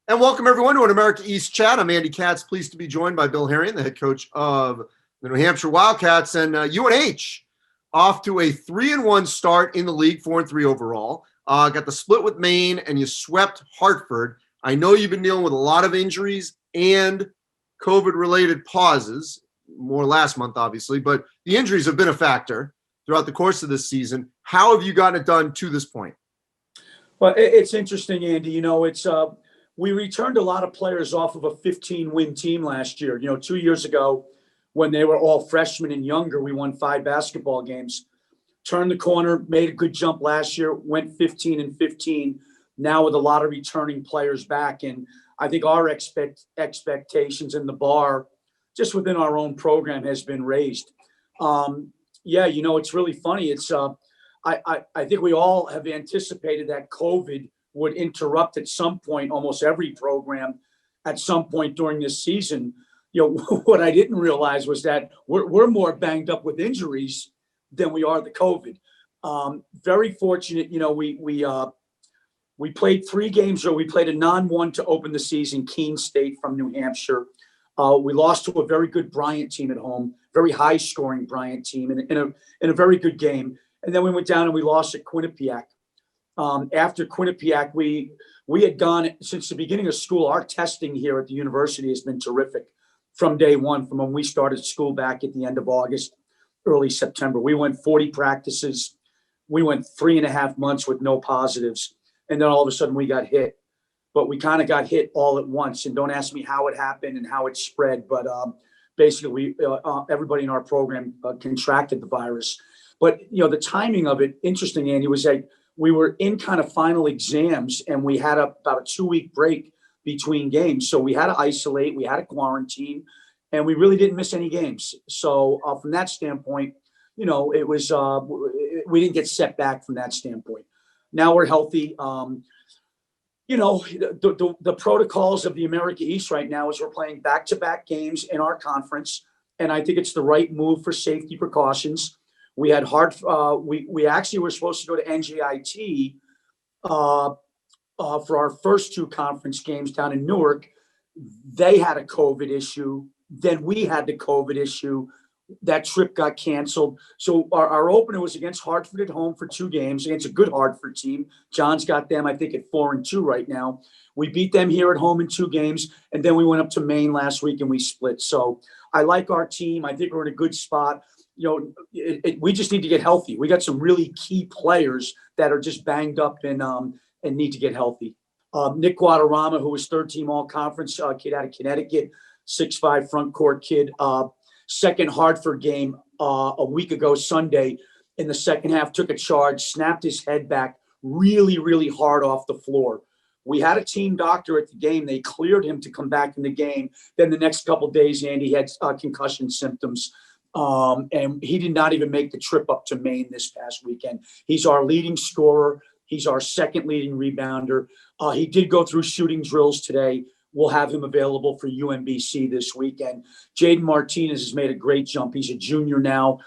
And welcome everyone to an America East chat. I'm Andy Katz, pleased to be joined by Bill Herrion, the head coach of the New Hampshire Wildcats, and UNH off to a 3-1 start in the league, 4-3 overall. Got the split with Maine, and you swept Hartford. I know you've been dealing with a lot of injuries and COVID-related pauses, more last month, obviously, but the injuries have been a factor throughout the course of this season. How have you gotten it done to this point? Well, it's interesting, Andy. We returned a lot of players off of a 15-win team last year. 2 years ago, when they were all freshmen and younger, we won 5 basketball games. Turned the corner, made a good jump last year, went 15-15. Now with a lot of returning players back, and I think our expectations and the bar, just within our own program, has been raised. It's really funny. I think we all have anticipated that COVID would interrupt at some point almost every program at some point during this season. What I didn't realize was that we're more banged up with injuries than we are the COVID. Very fortunate, we played 3 games, or we played a non-1 to open the season, Keene State from New Hampshire. We lost to a very good Bryant team at home, very high-scoring Bryant team in a very good game. And then we went down and we lost at Quinnipiac. After Quinnipiac, we had gone since the beginning of school. Our testing here at the university has been terrific from day one, from when we started school back at the end of August, early September. We went 40 practices. We went 3.5 months with no positives. And then all of a sudden we got hit. But we kind of got hit all at once. And don't ask me how it happened and how it spread. But basically, everybody in our program contracted the virus. But, the timing of it, interesting, Andy, was like we were in kind of final exams and we had about a 2-week break between games. So we had to isolate, we had to quarantine, and we really didn't miss any games. So from that standpoint, it was, we didn't get set back from that standpoint. Now we're healthy. The protocols of the America East right now is we're playing back-to-back games in our conference. And I think it's the right move for safety precautions. We had we actually were supposed to go to NJIT for our first 2 conference games down in Newark. They had a COVID issue. Then we had the COVID issue. That trip got canceled. So our opener was against Hartford at home for 2 games against a good Hartford team. John's got them, I think, at 4-2 right now. We beat them here at home in 2 games. And then we went up to Maine last week and we split. So I like our team. I think we're in a good spot. We just need to get healthy. We got some really key players that are just banged up and need to get healthy. Nick Guadarrama, who was 3rd-team all-conference kid out of Connecticut, 6'5" front court kid. Second Hartford game a week ago Sunday in the second half, took a charge, snapped his head back really, really hard off the floor. We had a team doctor at the game. They cleared him to come back in the game. Then the next couple of days, Andy had concussion symptoms. And he did not even make the trip up to Maine this past weekend. He's our leading scorer. He's our second leading rebounder. He did go through shooting drills today. We'll have him available for UMBC this weekend. Jaden Martinez has made a great jump. He's a junior now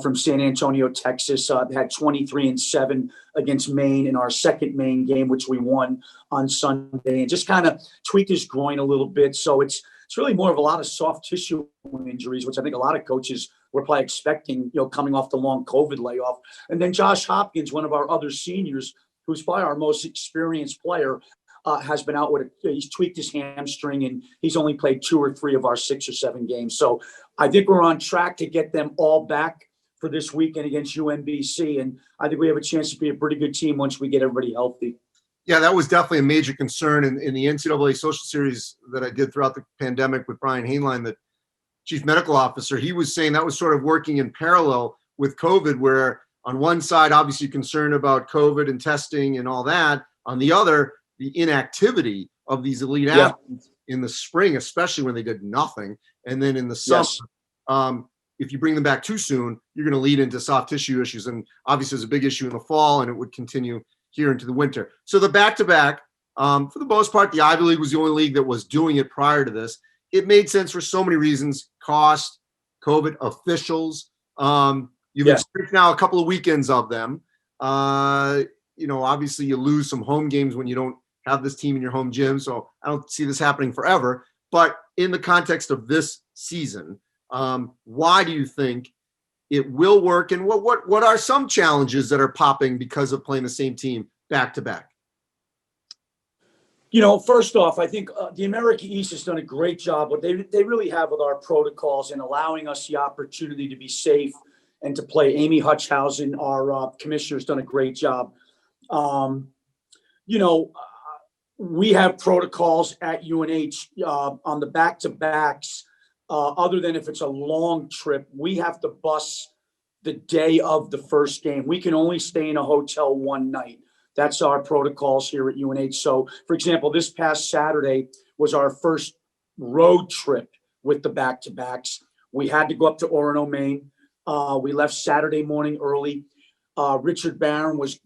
from San Antonio, Texas. Had 23 and 7 against Maine in our second Maine game, which we won on Sunday, and just kind of tweaked his groin a little bit. So it's really more of a lot of soft tissue injuries, which I think a lot of coaches were probably expecting, coming off the long COVID layoff. And then Josh Hopkins, one of our other seniors, who's probably our most experienced player, has been out with he's tweaked his hamstring, and he's only played 2 or 3 of our 6 or 7 games. So I think we're on track to get them all back for this weekend against UMBC. And I think we have a chance to be a pretty good team once we get everybody healthy. Yeah, that was definitely a major concern in the NCAA social series that I did throughout the pandemic with Brian Hainline, the chief medical officer. He was saying that was sort of working in parallel with COVID, where on one side, obviously concerned about COVID and testing and all that. On the other, the inactivity of these elite athletes in the spring, especially when they did nothing. And then in the summer, if you bring them back too soon, you're going to lead into soft tissue issues. And obviously there's a big issue in the fall, and it would continue here into the winter. So the back-to-back, for the most part, the Ivy League was the only league that was doing it prior to this. It made sense for so many reasons: cost, COVID, officials. You've experienced now a couple of weekends of them. Obviously you lose some home games when you don't have this team in your home gym. So I don't see this happening forever. But in the context of this season, why do you think it will work? And what are some challenges that are popping because of playing the same team back to back? First off, I think the America East has done a great job. What they really have with our protocols and allowing us the opportunity to be safe and to play. Amy Hutchhausen, our commissioner, has done a great job. We have protocols at UNH on the back-to-backs. Other than if it's a long trip, we have to bus the day of the first game. We can only stay in a hotel one night. That's our protocols here at UNH. So, for example, this past Saturday was our first road trip with the back-to-backs. We had to go up to Orono, Maine. We left Saturday morning early. Richard Barron was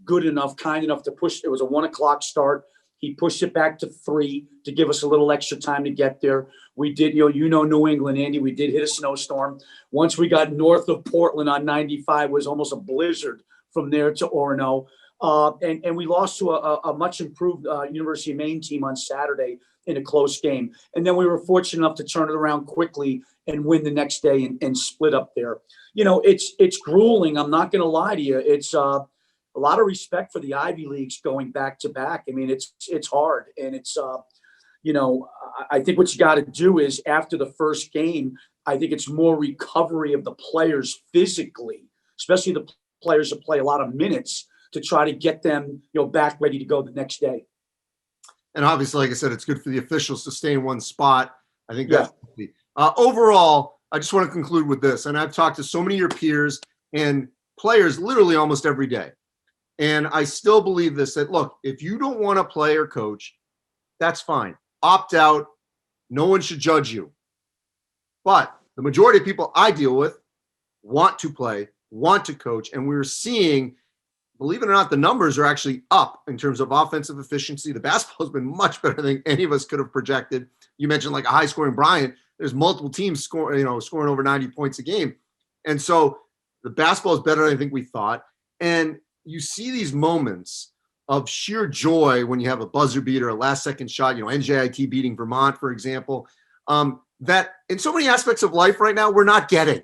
kind enough to push. It was a 1:00 start. He pushed it back to 3 to give us a little extra time to get there. We did, New England, Andy, we did hit a snowstorm. Once we got north of Portland on 95, it was almost a blizzard from there to Orono. And we lost to a much improved University of Maine team on Saturday in a close game. And then we were fortunate enough to turn it around quickly and win the next day and split up there. It's grueling. I'm not going to lie to you. It's a lot of respect for the Ivy Leagues going back to back. I mean, it's hard. And it's, I think what you got to do is after the first game, I think it's more recovery of the players physically, especially the players that play a lot of minutes, to try to get them, back ready to go the next day. And obviously, like I said, it's good for the officials to stay in one spot. I think that's overall. I just want to conclude with this. And I've talked to so many of your peers and players literally almost every day. And I still believe this, that look, if you don't want to play or coach, that's fine. Opt out. No one should judge you. But the majority of people I deal with want to play, want to coach. And we're seeing, believe it or not, the numbers are actually up in terms of offensive efficiency. The basketball has been much better than any of us could have projected. You mentioned like a high scoring Bryant. There's multiple teams scoring over 90 points a game. And so the basketball is better than I think we thought. And you see these moments of sheer joy when you have a buzzer beater, a last second shot, NJIT beating Vermont, for example, that in so many aspects of life right now, we're not getting.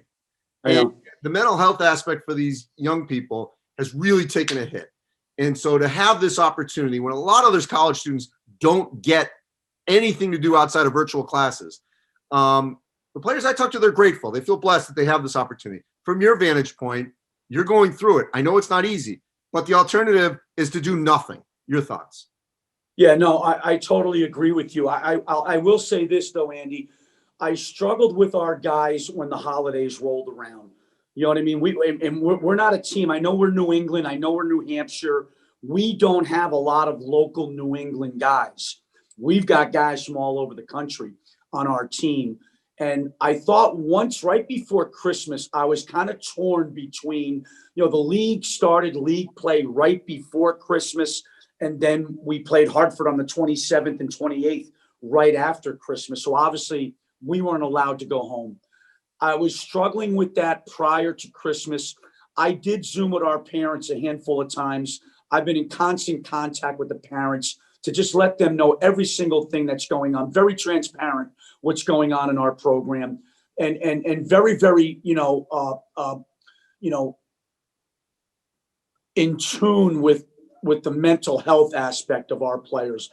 And the mental health aspect for these young people has really taken a hit. And so to have this opportunity when a lot of those college students don't get anything to do outside of virtual classes, the players I talk to, they're grateful. They feel blessed that they have this opportunity. From your vantage point, you're going through it. I know it's not easy, but the alternative is to do nothing. Your thoughts? Yeah, no, I totally agree with you. I will say this though, Andy, I struggled with our guys when the holidays rolled around. You know what I mean? We're not a team. I know we're New England. I know we're New Hampshire. We don't have a lot of local New England guys. We've got guys from all over the country on our team. And I thought once right before Christmas, I was kind of torn between, the league started league play right before Christmas. And then we played Hartford on the 27th and 28th right after Christmas. So obviously we weren't allowed to go home. I was struggling with that prior to Christmas. I did Zoom with our parents a handful of times. I've been in constant contact with the parents to just let them know every single thing that's going on, very transparent what's going on in our program, and very, very, in tune with the mental health aspect of our players.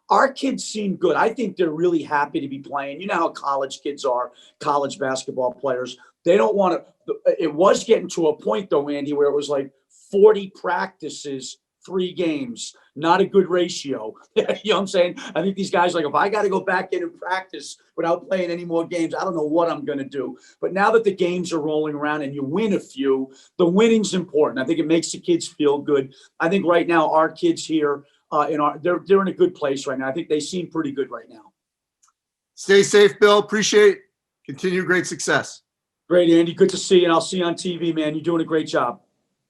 Our kids seem good. I think they're really happy to be playing. You know how college kids are, college basketball players. They don't want to. It was getting to a point, though, Andy, where it was like 40 practices, 3 games, not a good ratio. You know what I'm saying? I think these guys are like, if I got to go back in and practice without playing any more games, I don't know what I'm going to do. But now that the games are rolling around and you win a few, the winning's important. I think it makes the kids feel good. I think right now our kids here, they're in a good place right now. I think they seem pretty good right now. Stay safe, Bill. Appreciate it. Continue great success. Great, Andy. Good to see you. And I'll see you on TV, man. You're doing a great job.